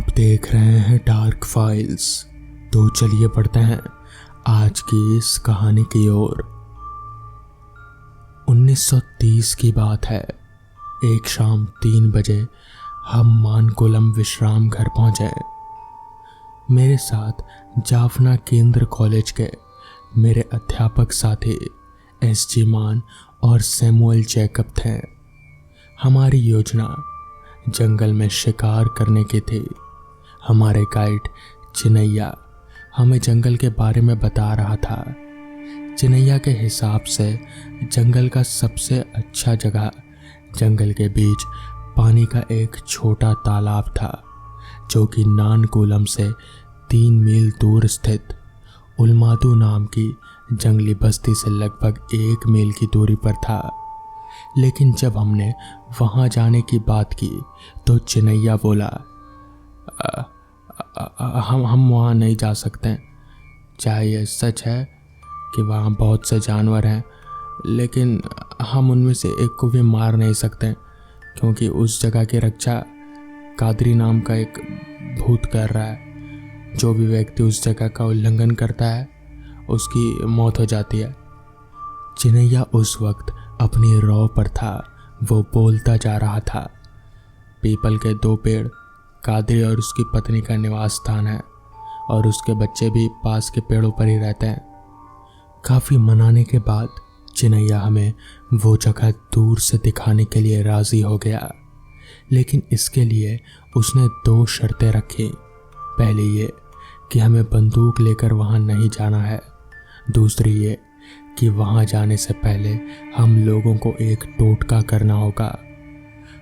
देख रहे हैं डार्क फाइल्स। तो चलिए पढ़ते हैं आज की इस कहानी की ओर। 1930 की बात है। एक शाम 3 बजे हम मानकोलम विश्राम घर पहुंचे। मेरे साथ जाफना केंद्र कॉलेज के मेरे अध्यापक साथी एस.जी. मान और सैमुअल जैकब थे। हमारी योजना जंगल में शिकार करने की थी। हमारे गाइड चिनैया हमें जंगल के बारे में बता रहा था। चिनैया के हिसाब से जंगल का सबसे अच्छा जगह जंगल के बीच पानी का एक छोटा तालाब था, जो कि नानकोलम से 3 मील दूर स्थित उलमादू नाम की जंगली बस्ती से लगभग 1 मील की दूरी पर था। लेकिन जब हमने वहां जाने की बात की तो चिनैया बोला, हम वहाँ नहीं जा सकते। चाहे यह सच है कि वहाँ बहुत से जानवर हैं, लेकिन हम उनमें से एक को भी मार नहीं सकते, क्योंकि उस जगह की रक्षा कादरी नाम का एक भूत कर रहा है। जो भी व्यक्ति उस जगह का उल्लंघन करता है उसकी मौत हो जाती है। चिनैया उस वक्त अपनी रौ पर था। वो बोलता जा रहा था, पीपल के 2 पेड़ कादरी और उसकी पत्नी का निवास स्थान है, और उसके बच्चे भी पास के पेड़ों पर ही रहते हैं। काफ़ी मनाने के बाद चिनैया हमें वो जगह दूर से दिखाने के लिए राज़ी हो गया, लेकिन इसके लिए उसने 2 शर्तें रखी। पहली ये कि हमें बंदूक लेकर वहाँ नहीं जाना है। दूसरी ये कि वहाँ जाने से पहले हम लोगों को एक टोटका करना होगा।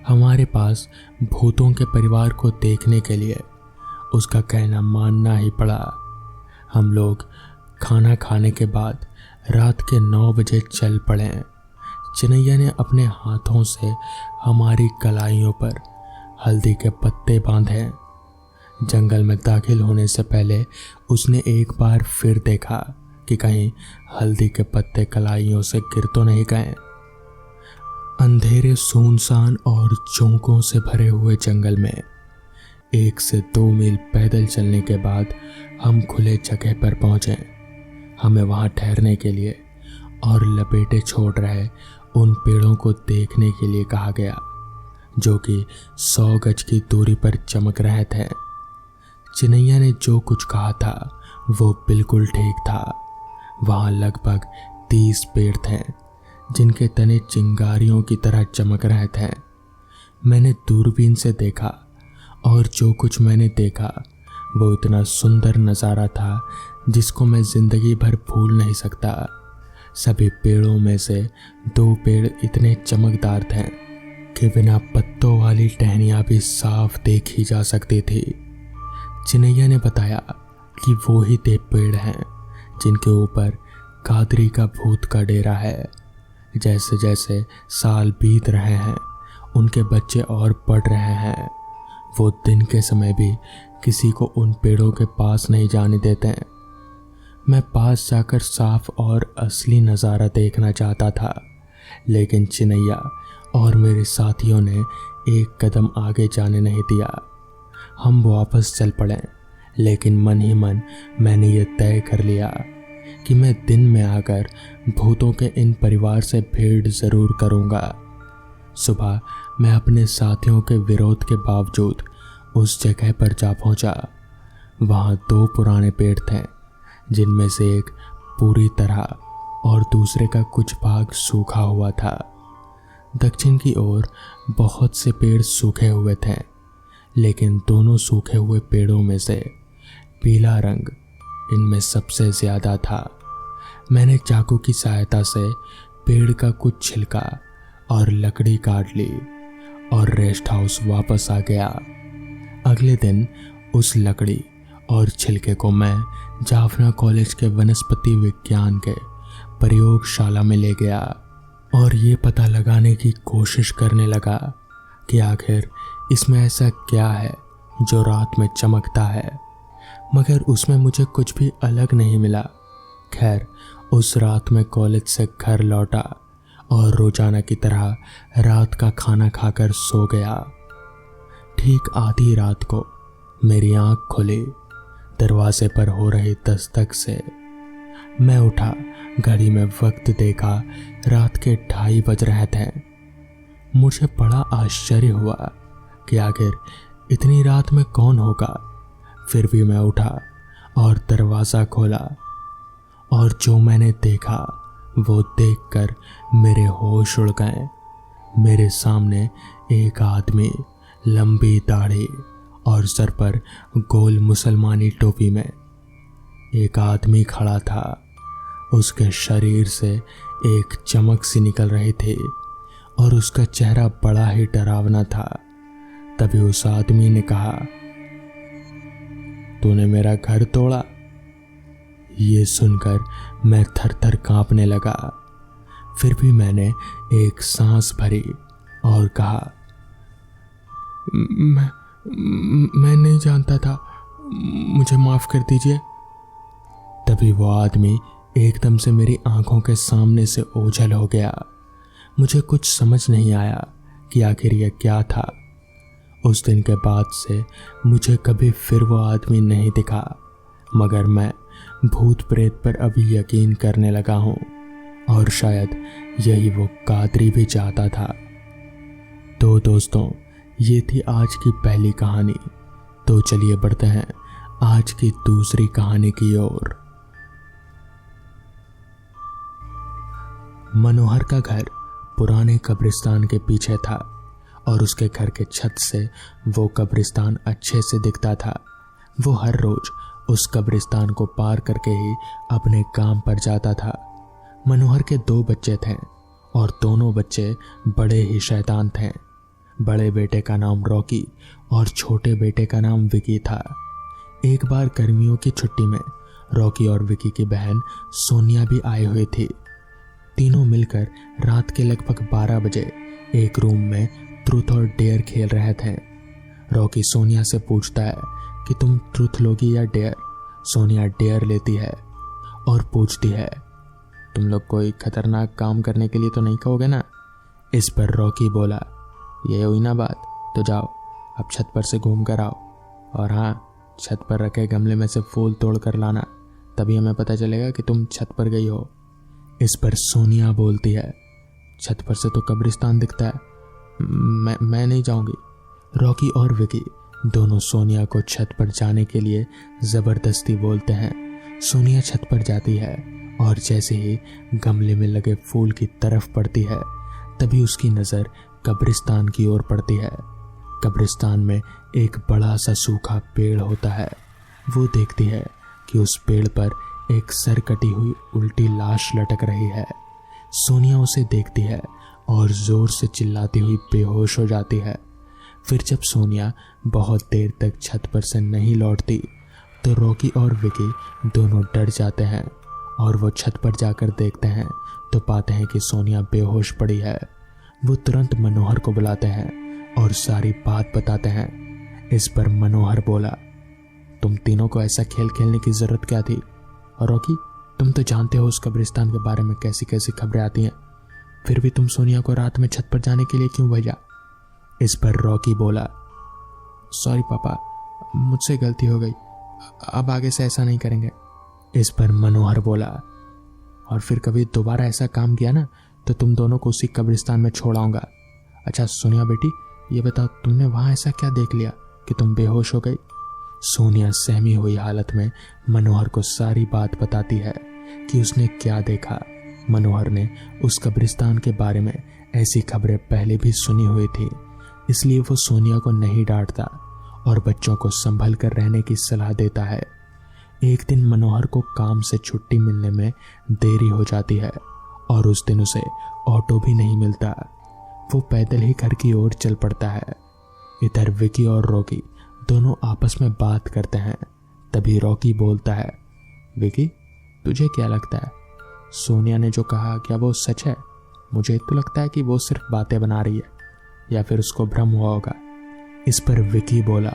हमारे पास भूतों के परिवार को देखने के लिए उसका कहना मानना ही पड़ा। हम लोग खाना खाने के बाद रात के 9 बजे चल पड़े। चिनैया ने अपने हाथों से हमारी कलाइयों पर हल्दी के पत्ते बांधे। जंगल में दाखिल होने से पहले उसने एक बार फिर देखा कि कहीं हल्दी के पत्ते कलाइयों से गिर तो नहीं गए। अंधेरे, सुनसान और चौकों से भरे हुए जंगल में 1 से 2 मील पैदल चलने के बाद हम खुले जगह पर पहुंचे। हमें वहां ठहरने के लिए और लपेटे छोड़ रहे उन पेड़ों को देखने के लिए कहा गया, जो कि 100 गज की दूरी पर चमक रहे थे। चिनैया ने जो कुछ कहा था वो बिल्कुल ठीक था। वहाँ लगभग 30 पेड़ थे, जिनके तने चिंगारियों की तरह चमक रहे थे। मैंने दूरबीन से देखा, और जो कुछ मैंने देखा वो इतना सुंदर नज़ारा था जिसको मैं ज़िंदगी भर भूल नहीं सकता। सभी पेड़ों में से 2 पेड़ इतने चमकदार थे कि बिना पत्तों वाली टहनियाँ भी साफ देखी जा सकती थी। चिनैया ने बताया कि वो ही 2 पेड़ हैं जिनके ऊपर कादरी का भूत का डेरा है। जैसे जैसे साल बीत रहे हैं उनके बच्चे और बढ़ रहे हैं। वो दिन के समय भी किसी को उन पेड़ों के पास नहीं जाने देते। मैं पास जाकर साफ और असली नज़ारा देखना चाहता था, लेकिन चिनैया और मेरे साथियों ने एक कदम आगे जाने नहीं दिया। हम वापस चल पड़े, लेकिन मन ही मन मैंने ये तय कर लिया कि मैं दिन में आकर भूतों के इन परिवार से भेंट ज़रूर करूँगा। सुबह मैं अपने साथियों के विरोध के बावजूद उस जगह पर जा पहुँचा। वहाँ 2 पुराने पेड़ थे, जिनमें से एक पूरी तरह और दूसरे का कुछ भाग सूखा हुआ था। दक्षिण की ओर बहुत से पेड़ सूखे हुए थे, लेकिन दोनों सूखे हुए पेड़ों में से पीला रंग इनमें सबसे ज़्यादा था। मैंने चाकू की सहायता से पेड़ का कुछ छिलका और लकड़ी काट ली और रेस्ट हाउस वापस आ गया। अगले दिन उस लकड़ी और छिलके को मैं जाफना कॉलेज के वनस्पति विज्ञान के प्रयोगशाला में ले गया और ये पता लगाने की कोशिश करने लगा कि आखिर इसमें ऐसा क्या है जो रात में चमकता है, मगर उसमें मुझे कुछ भी अलग नहीं मिला। खैर, उस रात में कॉलेज से घर लौटा और रोजाना की तरह रात का खाना खाकर सो गया। ठीक आधी रात को मेरी आंख खुली दरवाजे पर हो रही दस्तक से। मैं उठा, घड़ी में वक्त देखा, रात के 2:30 बज रहे थे। मुझे बड़ा आश्चर्य हुआ कि आखिर इतनी रात में कौन होगा। फिर भी मैं उठा और दरवाज़ा खोला, और जो मैंने देखा वो देखकर मेरे होश उड़ गए। मेरे सामने एक आदमी लंबी दाढ़ी और सर पर गोल मुसलमानी टोपी में एक आदमी खड़ा था। उसके शरीर से एक चमक सी निकल रही थी और उसका चेहरा बड़ा ही डरावना था। तभी उस आदमी ने कहा, तूने मेरा घर तोड़ा? ये सुनकर मैं थर थर कांपने लगा। फिर भी मैंने एक सांस भरी और कहा, मैं नहीं जानता था, मुझे माफ कर दीजिए। तभी वो आदमी एकदम से मेरी आंखों के सामने से ओझल हो गया। मुझे कुछ समझ नहीं आया कि आखिर यह क्या था। उस दिन के बाद से मुझे कभी फिर वो आदमी नहीं दिखा, मगर मैं भूत प्रेत पर अभी यकीन करने लगा हूँ, और शायद यही वो कादरी भी चाहता था। तो दोस्तों, ये थी आज की पहली कहानी। तो चलिए बढ़ते हैं आज की दूसरी कहानी की ओर। मनोहर का घर पुराने कब्रिस्तान के पीछे था और उसके घर के छत से वो कब्रिस्तान अच्छे से दिखता था। वो हर रोज उस कब्रिस्तान को पार करके ही अपने काम पर जाता था। मनोहर के 2 बच्चे थे और दोनों बच्चे बड़े ही शैतान थे। बड़े बेटे का नाम रॉकी और छोटे बेटे का नाम विकी था। एक बार गर्मियों की छुट्टी में रॉकी और विकी की बहन सोनिया भी आई हुई थी। तीनों मिलकर रात के लगभग 12 बजे एक रूम में ट्रूथ और डेयर खेल रहे थे। रॉकी सोनिया से पूछता है कि तुम ट्रूथ लोगी या डेयर। सोनिया डेयर लेती है और पूछती है, तुम लोग कोई खतरनाक काम करने के लिए तो नहीं कहोगे ना? इस पर रॉकी बोला, ये हुई ना बात, तो जाओ अब छत पर से घूम कर आओ, और हाँ, छत पर रखे गमले में से फूल तोड़ कर लाना, तभी हमें पता चलेगा कि तुम छत पर गई हो। इस पर सोनिया बोलती है, छत पर से तो कब्रिस्तान दिखता है, मैं नहीं जाऊंगी। रॉकी और विकी दोनों सोनिया को छत पर जाने के लिए जबरदस्ती बोलते हैं। सोनिया छत पर जाती है और जैसे ही गमले में लगे फूल की तरफ पड़ती है, तभी उसकी नज़र कब्रिस्तान की ओर पड़ती है। कब्रिस्तान में एक बड़ा सा सूखा पेड़ होता है। वो देखती है कि उस पेड़ पर एक सर कटी हुई उल्टी लाश लटक रही है। सोनिया उसे देखती है और जोर से चिल्लाती हुई बेहोश हो जाती है। फिर जब सोनिया बहुत देर तक छत पर से नहीं लौटती, तो रॉकी और विकी दोनों डर जाते हैं और वो छत पर जाकर देखते हैं तो पाते हैं कि सोनिया बेहोश पड़ी है। वो तुरंत मनोहर को बुलाते हैं और सारी बात बताते हैं। इस पर मनोहर बोला, तुम तीनों को ऐसा खेल खेलने की जरूरत क्या थी? और रॉकी, तुम तो जानते हो उस कब्रिस्तान के बारे में कैसी कैसी खबरें आती हैं, फिर भी तुम सोनिया को रात में छत पर जाने के लिए क्यों भेजा? इस पर रॉकी बोला, सॉरी पापा, मुझसे गलती हो गई, अब आगे से ऐसा नहीं करेंगे। इस पर मनोहर बोला, और फिर कभी दोबारा ऐसा काम किया ना तो तुम दोनों को उसी कब्रिस्तान में छोड़ आऊंगा। अच्छा सोनिया बेटी, ये बताओ तुमने वहां ऐसा क्या देख लिया कि तुम बेहोश हो गई? सोनिया सहमी हुई हालत में मनोहर को सारी बात बताती है कि उसने क्या देखा। मनोहर ने उस कब्रिस्तान के बारे में ऐसी खबरें पहले भी सुनी हुई थी, इसलिए वो सोनिया को नहीं डांटता और बच्चों को संभल कर रहने की सलाह देता है। एक दिन मनोहर को काम से छुट्टी मिलने में देरी हो जाती है और उस दिन उसे ऑटो भी नहीं मिलता। वो पैदल ही घर की ओर चल पड़ता है। इधर विकी और रॉकी दोनों आपस में बात करते हैं। तभी रॉकी बोलता है, विकी, तुझे क्या लगता है सोनिया ने जो कहा, क्या वो सच है? मुझे तो लगता है कि वो सिर्फ बातें बना रही है, या फिर उसको भ्रम हुआ होगा। इस पर विकी बोला,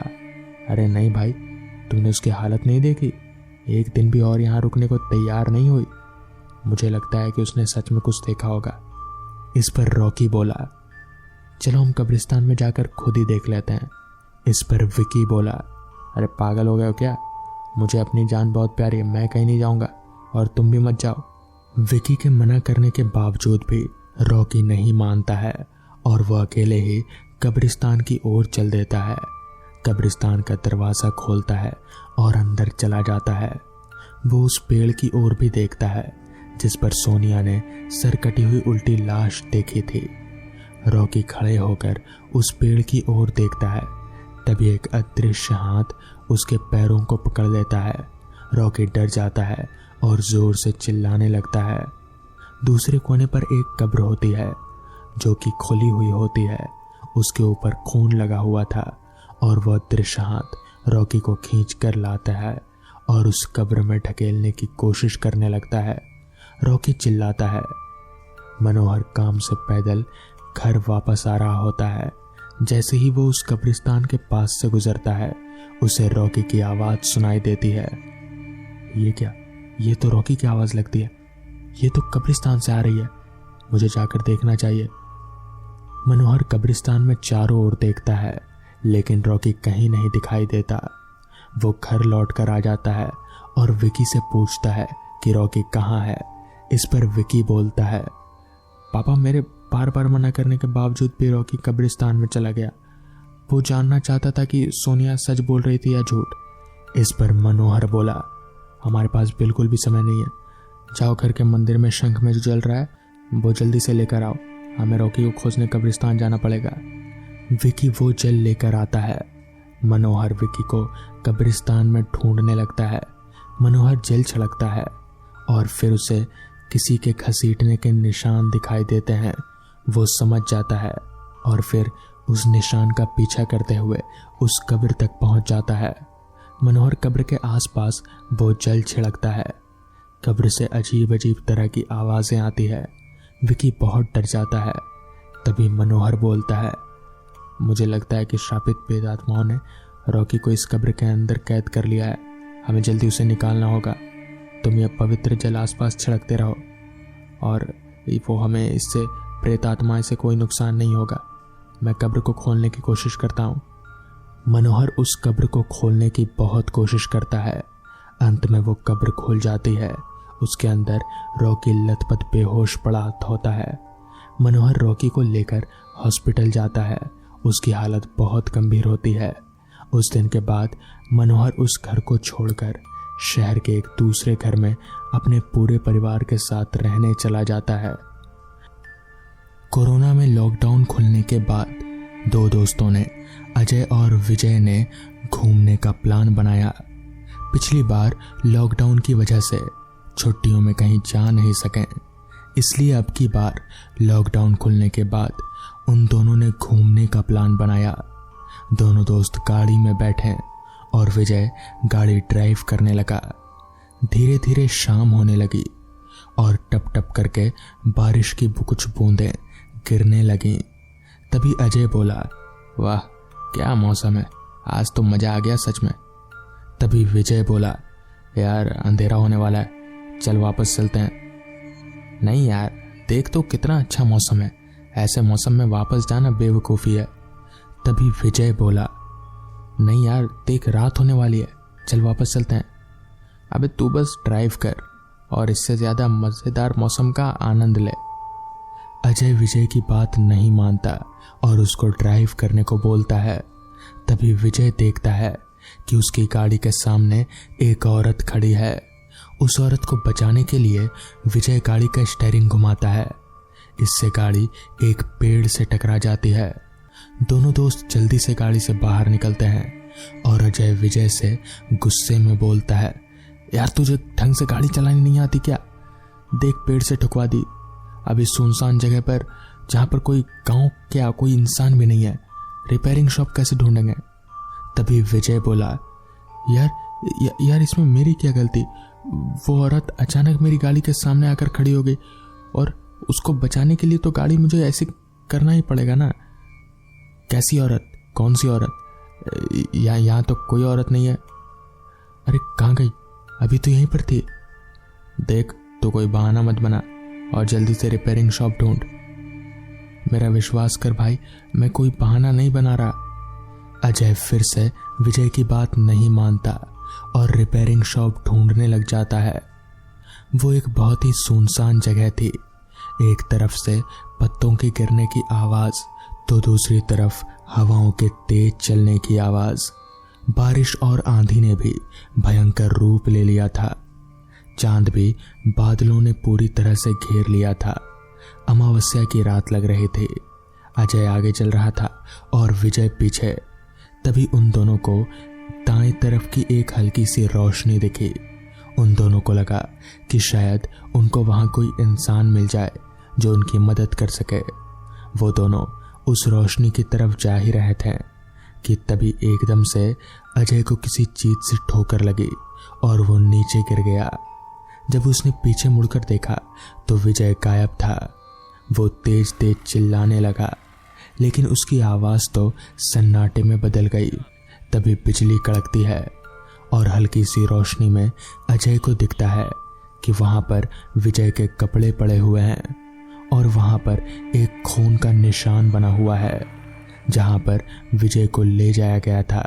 अरे नहीं भाई, तूने उसकी हालत नहीं देखी? एक दिन भी और यहाँ रुकने को तैयार नहीं हुई। मुझे लगता है कि उसने सच में कुछ देखा होगा। इस पर रॉकी बोला, चलो हम कब्रिस्तान में जाकर खुद ही देख लेते हैं। इस पर विकी बोला, अरे पागल हो गए हो क्या? मुझे अपनी जान बहुत प्यारी है, मैं कहीं नहीं जाऊंगा और तुम भी मत जाओ। विकी के मना करने के बावजूद भी रॉकी नहीं मानता है और वह अकेले ही कब्रिस्तान की ओर चल देता है। कब्रिस्तान का दरवाज़ा खोलता है और अंदर चला जाता है। वो उस पेड़ की ओर भी देखता है जिस पर सोनिया ने सर कटी हुई उल्टी लाश देखी थी। रॉकी खड़े होकर उस पेड़ की ओर देखता है। तभी एक अदृश्य हाथ उसके पैरों को पकड़ लेता है। रॉकी डर जाता है और जोर से चिल्लाने लगता है। दूसरे कोने पर एक कब्र होती है जो कि खुली हुई होती है। उसके ऊपर खून लगा हुआ था और वह अदृश्य हाथ रॉकी को खींच कर लाता है और उस कब्र में ढकेलने की कोशिश करने लगता है। रॉकी चिल्लाता है। मनोहर काम से पैदल घर वापस आ रहा होता है। जैसे ही वो उस कब्रिस्तान के पास से गुजरता है उसे रॉकी की आवाज़ सुनाई देती है। ये क्या? ये तो रॉकी की आवाज़ लगती है। ये तो कब्रिस्तान से आ रही है, मुझे जाकर देखना चाहिए। मनोहर कब्रिस्तान में चारों ओर देखता है लेकिन रॉकी कहीं नहीं दिखाई देता। वो घर लौट कर आ जाता है और विकी से पूछता है कि रॉकी कहाँ है। इस पर विकी बोलता है, पापा मेरे बार बार मना करने के बावजूद भी रॉकी कब्रिस्तान में चला गया। वो जानना चाहता था कि सोनिया सच बोल रही थी या झूठ। इस पर मनोहर बोला, हमारे पास बिल्कुल भी समय नहीं है, जाओ घर के मंदिर में शंख में जो जल रहा है वो जल्दी से लेकर आओ, हमें रॉकी को खोजने कब्रिस्तान जाना पड़ेगा। विकी वो जल लेकर आता है। मनोहर विकी को कब्रिस्तान में ढूंढने लगता है। मनोहर जल छिड़कता है और फिर उसे किसी के घसीटने के निशान दिखाई देते हैं। वो समझ जाता है और फिर उस निशान का पीछा करते हुए उस कब्र तक पहुंच जाता है। मनोहर कब्र के आसपास वो जल छिड़कता है। कब्र से अजीब अजीब तरह की आवाज़ें आती है। विकी बहुत डर जाता है। तभी मनोहर बोलता है, मुझे लगता है कि श्रापित प्रेतात्माओं ने रॉकी को इस कब्र के अंदर कैद कर लिया है, हमें जल्दी उसे निकालना होगा। तुम ये पवित्र जल आसपास छिड़कते रहो और वो हमें इससे प्रेतात्माएं से कोई नुकसान नहीं होगा। मैं कब्र को खोलने की कोशिश करता हूँ। मनोहर उस कब्र को खोलने की बहुत कोशिश करता है। अंत में वो कब्र खुल जाती है। उसके अंदर रॉकी लथपथ बेहोश पड़ा होता है। मनोहर रॉकी को लेकर हॉस्पिटल जाता है। उसकी हालत बहुत गंभीर होती है। उस दिन के बाद मनोहर उस घर को छोड़कर शहर के एक दूसरे घर में अपने पूरे परिवार के साथ रहने चला जाता है। कोरोना में लॉकडाउन खुलने के बाद दो दोस्तों ने, अजय और विजय ने, घूमने का प्लान बनाया। पिछली बार लॉकडाउन की वजह से छुट्टियों में कहीं जा नहीं सके, इसलिए अब की बार लॉकडाउन खुलने के बाद उन दोनों ने घूमने का प्लान बनाया। दोनों दोस्त गाड़ी में बैठे और विजय गाड़ी ड्राइव करने लगा। धीरे धीरे शाम होने लगी और टप टप करके बारिश की कुछ बूंदें गिरने लगीं। तभी अजय बोला, वाह क्या मौसम है, आज तो मजा आ गया सच में। तभी विजय बोला, यार अंधेरा होने वाला है, चल वापस चलते हैं। नहीं यार, देख तो कितना अच्छा मौसम है, ऐसे मौसम में वापस जाना बेवकूफ़ी है। तभी विजय बोला, नहीं यार देख रात होने वाली है, चल वापस चलते हैं। अबे तू बस ड्राइव कर और इससे ज़्यादा मज़ेदार मौसम का आनंद ले। अजय विजय की बात नहीं मानता और उसको ड्राइव करने को बोलता है। तभी विजय देखता है कि उसकी गाड़ी के सामने एक औरत खड़ी है। उस औरत को बचाने के लिए विजय गाड़ी का स्टीयरिंग घुमाता है। इससे गाड़ी एक पेड़ से टकरा जाती है। दोनों दोस्त जल्दी से गाड़ी से बाहर निकलते हैं और अजय विजय से गुस्से में बोलता है, यार तुझे ढंग से गाड़ी चलानी नहीं आती क्या? देख पेड़ से ठुकवा दी। अभी सुनसान जगह पर जहाँ पर कोई गांव क्या कोई इंसान भी नहीं है, रिपेयरिंग शॉप कैसे ढूंढेंगे? तभी विजय बोला, यार इसमें मेरी क्या गलती? वो औरत अचानक मेरी गाड़ी के सामने आकर खड़ी हो गई और उसको बचाने के लिए तो गाड़ी मुझे ऐसे करना ही पड़ेगा ना। कैसी औरत? कौन सी औरत? यहाँ तो कोई औरत नहीं है। अरे कहाँ गई? अभी तो यहीं पर थी। देख तो कोई बहाना मत बना और जल्दी से रिपेयरिंग शॉप ढूंढ। मेरा विश्वास कर भाई, मैं कोई बहाना नहीं बना रहा। अजय फिर से विजय की बात नहीं मानता और रिपेयरिंग शॉप ढूंढने लग जाता है। वो एक बहुत ही सुनसान जगह थी। एक तरफ से पत्तों के गिरने की आवाज तो दूसरी तरफ हवाओं के तेज चलने की आवाज। बारिश और आंधी ने भी भयंकर रूप ले लिया था। चांद भी बादलों ने पूरी तरह से घेर लिया था। अमावस्या की रात लग रही थी। अजय आगे चल रहा था और विजय पीछे। तभी उन दोनों को दाएं तरफ की एक हल्की सी रोशनी दिखी। उन दोनों को लगा कि शायद उनको वहां कोई इंसान मिल जाए जो उनकी मदद कर सके। वो दोनों उस रोशनी की तरफ जा ही रहे थे कि तभी एकदम से अजय को किसी चीज से ठोकर लगी और वो नीचे गिर गया। जब उसने पीछे मुड़कर देखा तो विजय गायब था। वो तेज तेज चिल्लाने लगा, लेकिन उसकी आवाज तो सन्नाटे में बदल गई। तभी बिजली कड़कती है और हल्की सी रोशनी में अजय को दिखता है कि वहां पर विजय के कपड़े पड़े हुए हैं और वहां पर एक खून का निशान बना हुआ है जहां पर विजय को ले जाया गया था।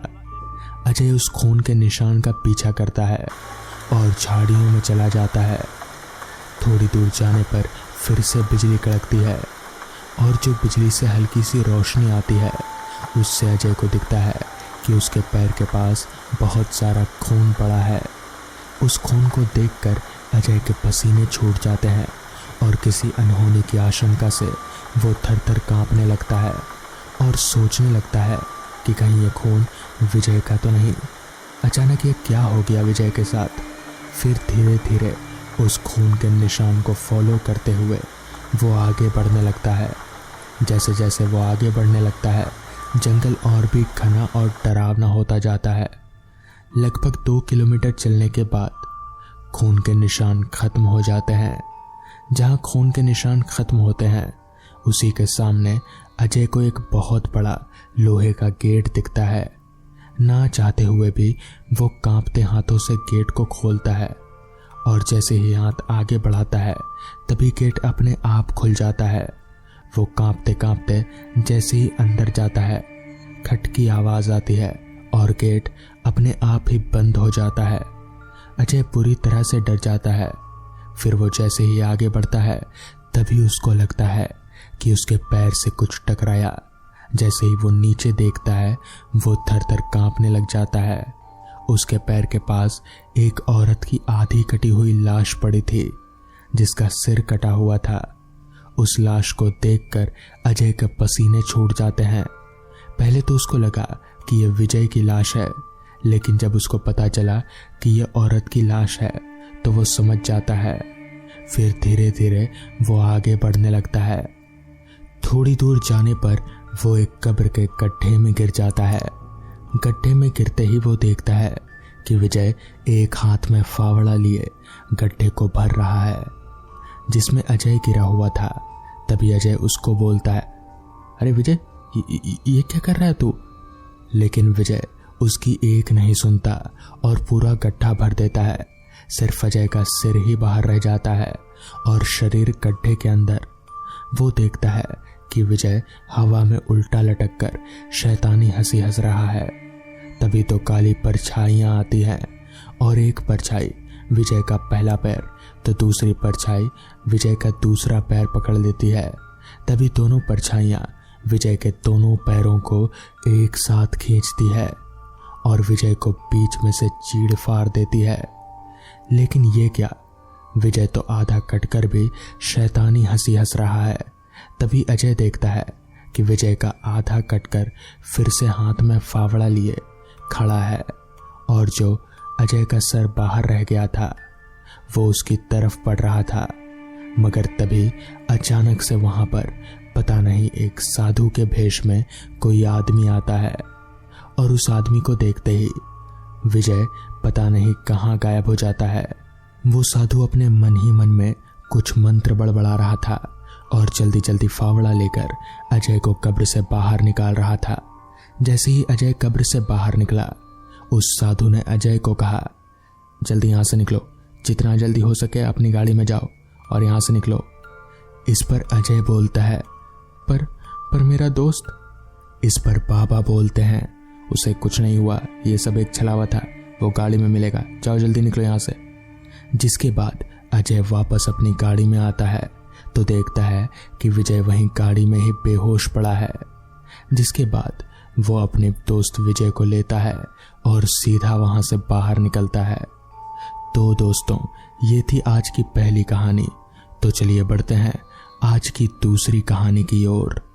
अजय उस खून के निशान का पीछा करता है और झाड़ियों में चला जाता है। थोड़ी दूर जाने पर फिर से बिजली कड़कती है और जो बिजली से हल्की सी रोशनी आती है उससे अजय को दिखता है कि उसके पैर के पास बहुत सारा खून पड़ा है। उस खून को देखकर अजय के पसीने छूट जाते हैं और किसी अनहोनी की आशंका से वो थर थर कांपने लगता है और सोचने लगता है कि कहीं ये खून विजय का तो नहीं। अचानक ये क्या हो गया विजय के साथ। फिर धीरे धीरे उस खून के निशान को फॉलो करते हुए वो आगे बढ़ने लगता है। जैसे जैसे वो आगे बढ़ने लगता है जंगल और भी घना और डरावना होता जाता है। लगभग 2 किलोमीटर चलने के बाद खून के निशान खत्म हो जाते हैं। जहां खून के निशान खत्म होते हैं उसी के सामने अजय को एक बहुत बड़ा लोहे का गेट दिखता है। ना चाहते हुए भी वो कांपते हाथों से गेट को खोलता है और जैसे ही हाथ आगे बढ़ाता है तभी गेट अपने आप खुल जाता है। वो कांपते कांपते जैसे ही अंदर जाता है खट की आवाज आती है और गेट अपने आप ही बंद हो जाता है। अजय पूरी तरह से डर जाता है। फिर वो जैसे ही आगे बढ़ता है तभी उसको लगता है कि उसके पैर से कुछ टकराया। जैसे ही वो नीचे देखता है वो थर थर कांपने लग जाता है। उसके पैर के पास एक औरत की आधी कटी हुई लाश पड़ी थी जिसका सिर कटा हुआ था। उस लाश को देखकर अजय के पसीने छूट जाते हैं। पहले तो उसको लगा कि यह विजय की लाश है, लेकिन जब उसको पता चला कि यह औरत की लाश है तो वो समझ जाता है। फिर धीरे धीरे वो आगे बढ़ने लगता है। थोड़ी दूर जाने पर वो एक कब्र के गड्ढे में गिर जाता है। गड्ढे में गिरते ही वो देखता है कि विजय एक हाथ में फावड़ा लिए गड्ढे को भर रहा है जिसमें अजय गिरा हुआ था। तभी अजय उसको बोलता है, अरे विजय, ये क्या कर रहा है तू? लेकिन विजय उसकी एक नहीं सुनता और पूरा गड्ढा भर देता है। सिर्फ अजय का सिर ही बाहर रह जाता है और शरीर गड्ढे के अंदर। वो देखता है कि विजय हवा में उल्टा लटक कर शैतानी हंसी हंस रहा है। तभी तो काली परछाइयां आती हैं और एक परछाई विजय का पहला पैर तो दूसरी परछाई विजय का दूसरा पैर पकड़ लेती है। तभी दोनों परछाइयां विजय के दोनों पैरों को एक साथ खींचती है और विजय को बीच में से चीड़ फाड़ देती है। लेकिन ये क्या, विजय तो आधा कटकर भी शैतानी हंसी हंस रहा है। तभी अजय देखता है कि विजय का आधा कटकर फिर से हाथ में फावड़ा लिए खड़ा है और जो अजय का सर बाहर रह गया था वो उसकी तरफ बढ़ रहा था। मगर तभी अचानक से वहां पर पता नहीं एक साधु के भेष में कोई आदमी आता है और उस आदमी को देखते ही विजय पता नहीं कहां गायब हो जाता है। वो साधु अपने मन ही मन में कुछ मंत्र बड़बड़ा रहा था और जल्दी जल्दी फावड़ा लेकर अजय को कब्र से बाहर निकाल रहा था। जैसे ही अजय कब्र से बाहर निकला उस साधु ने अजय को कहा, जल्दी यहाँ से निकलो, जितना जल्दी हो सके अपनी गाड़ी में जाओ और यहाँ से निकलो। इस पर अजय बोलता है, पर मेरा दोस्त। इस पर बाबा बोलते हैं, उसे कुछ नहीं हुआ, ये सब एक छलावा था, वो गाड़ी में मिलेगा, जाओ जल्दी निकलो यहाँ से। जिसके बाद अजय वापस अपनी गाड़ी में आता है तो देखता है कि विजय वहीं गाड़ी में ही बेहोश पड़ा है। जिसके बाद वो अपने दोस्त विजय को लेता है और सीधा वहां से बाहर निकलता है। तो दोस्तों, ये थी आज की पहली कहानी। तो चलिए बढ़ते हैं आज की दूसरी कहानी की ओर।